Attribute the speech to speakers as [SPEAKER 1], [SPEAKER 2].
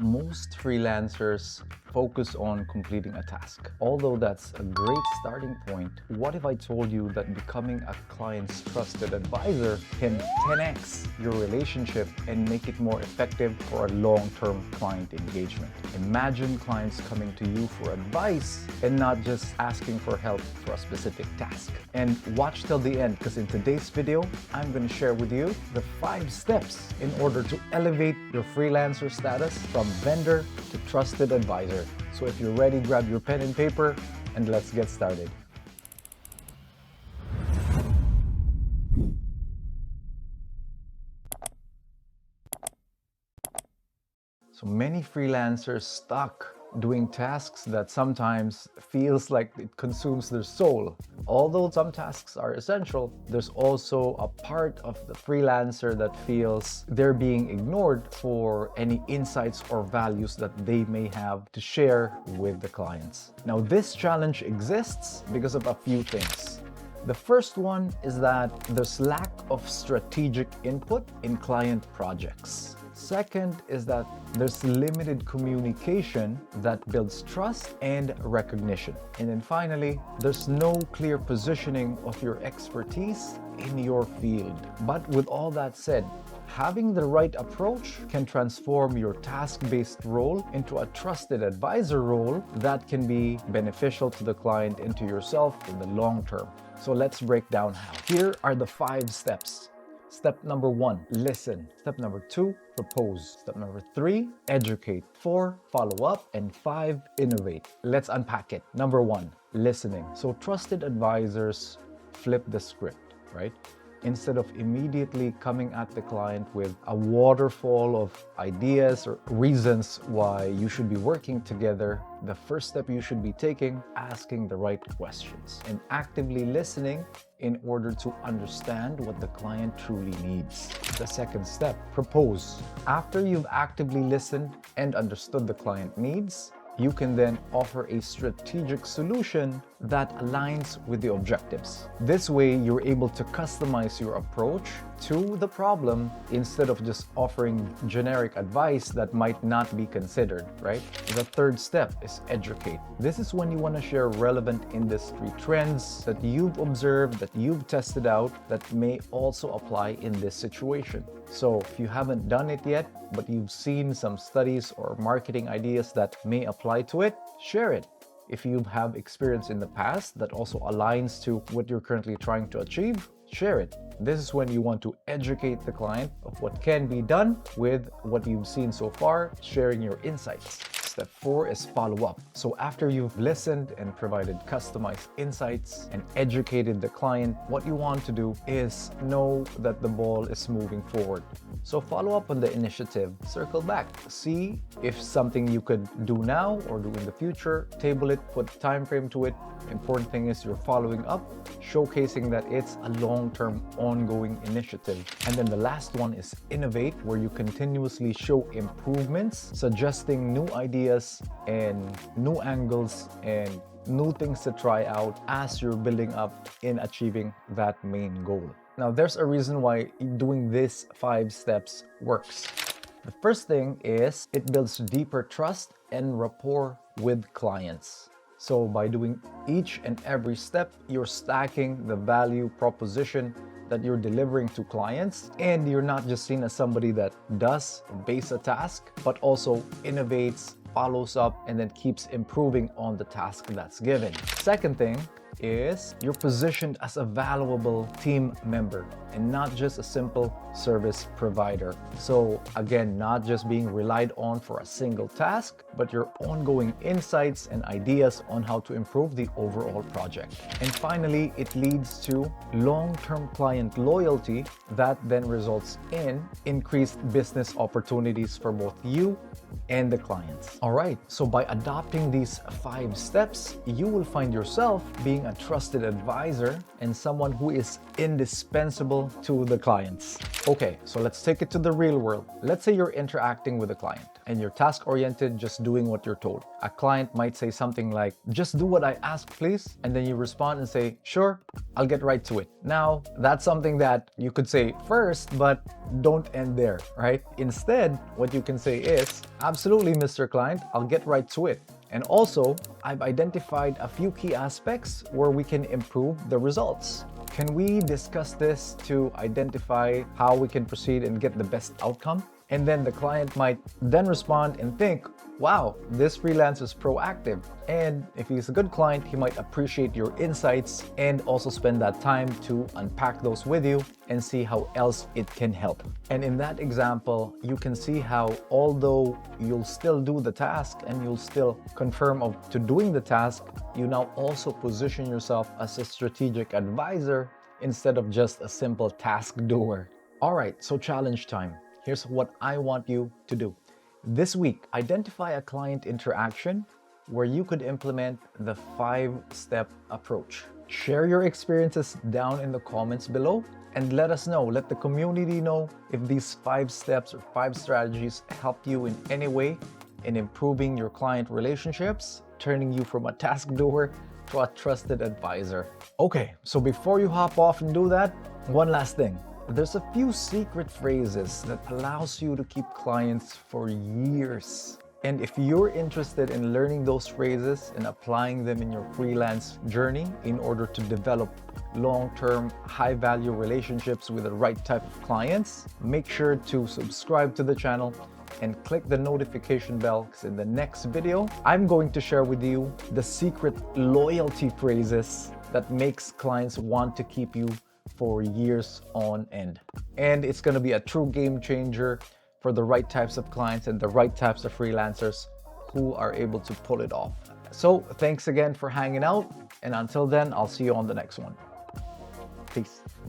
[SPEAKER 1] Most freelancers focus on completing a task. Although that's a great starting point, what if I told you that becoming a client's trusted advisor can 10x your relationship and make it more effective for a long-term client engagement? Imagine clients coming to you for advice and not just asking for help for a specific task. And watch till the end, because in today's video, I'm going to share with you the 5 steps in order to elevate your freelancer status from vendor to trusted advisor. So if you're ready, grab your pen and paper and let's get started. So many freelancers stuck doing tasks that sometimes feels like it consumes their soul. Although some tasks are essential, there's also a part of the freelancer that feels they're being ignored for any insights or values that they may have to share with the clients. Now, this challenge exists because of a few things. The first one is that there's lack of strategic input in client projects. Second is that there's limited communication that builds trust and recognition. And then finally, there's no clear positioning of your expertise in your field. But with all that said, having the right approach can transform your task-based role into a trusted advisor role that can be beneficial to the client and to yourself in the long term. So let's break down how. Here are the 5 steps. Step number 1, listen. Step number 2, propose. Step number 3, educate. 4, follow up. And 5, innovate. Let's unpack it. Number 1, listening. So trusted advisors flip the script, right? Instead of immediately coming at the client with a waterfall of ideas or reasons why you should be working together, the first step you should be taking, asking the right questions and actively listening in order to understand what the client truly needs. The second step, propose. After you've actively listened and understood the client needs, you can then offer a strategic solution that aligns with the objectives. This way, you're able to customize your approach to the problem instead of just offering generic advice that might not be considered, right? The third step is educate. This is when you want to share relevant industry trends that you've observed, that you've tested out, that may also apply in this situation. So if you haven't done it yet, but you've seen some studies or marketing ideas that may apply to it, share it. If you have experience in the past that also aligns to what you're currently trying to achieve, share it. This is when you want to educate the client of what can be done with what you've seen so far, sharing your insights. Step 4 is follow up. So after you've listened and provided customized insights and educated the client, what you want to do is know that the ball is moving forward. So follow up on the initiative, circle back, see if something you could do now or do in the future, table it, put a time frame to it. Important thing is you're following up, showcasing that it's a long-term ongoing initiative. And then the last one is innovate, where you continuously show improvements, suggesting new ideas and new angles and new things to try out as you're building up in achieving that main goal. Now, there's a reason why doing these 5 steps works. The first thing is it builds deeper trust and rapport with clients. So by doing each and every step, you're stacking the value proposition that you're delivering to clients, and you're not just seen as somebody that does base a task, but also innovates, follows up, and then keeps improving on the task that's given. Second thing is you're positioned as a valuable team member and not just a simple service provider. So again, not just being relied on for a single task, but your ongoing insights and ideas on how to improve the overall project. And finally, it leads to long-term client loyalty that then results in increased business opportunities for both you and the clients. All right, so by adopting these 5 steps, you will find yourself being a trusted advisor and someone who is indispensable to the clients. Okay, so let's take it to the real world. Let's say you're interacting with a client and you're task-oriented, just doing what you're told. A client might say something like, just do what I ask, please. And then you respond and say, sure, I'll get right to it. Now, that's something that you could say first, but don't end there, right? Instead, what you can say is, absolutely, Mr. Client, I'll get right to it. And also, I've identified a few key aspects where we can improve the results. Can we discuss this to identify how we can proceed and get the best outcome? And then the client might then respond and think, wow, this freelancer is proactive. And if he's a good client, he might appreciate your insights and also spend that time to unpack those with you and see how else it can help. And in that example, you can see how although you'll still do the task and you'll still confirm to doing the task, you now also position yourself as a strategic advisor instead of just a simple task doer. All right, so challenge time. Here's what I want you to do. This week, identify a client interaction where you could implement the 5-step approach. Share your experiences down in the comments below and let us know, let the community know if these 5 steps or 5 strategies help you in any way in improving your client relationships, turning you from a task doer to a trusted advisor. Okay, so before you hop off and do that, one last thing. There's a few secret phrases that allows you to keep clients for years. And if you're interested in learning those phrases and applying them in your freelance journey in order to develop long-term, high-value relationships with the right type of clients, make sure to subscribe to the channel and click the notification bell, because in the next video, I'm going to share with you the secret loyalty phrases that makes clients want to keep you for years on end. And it's going to be a true game changer for the right types of clients and the right types of freelancers who are able to pull it off. So thanks again for hanging out. And until then, I'll see you on the next one. Peace.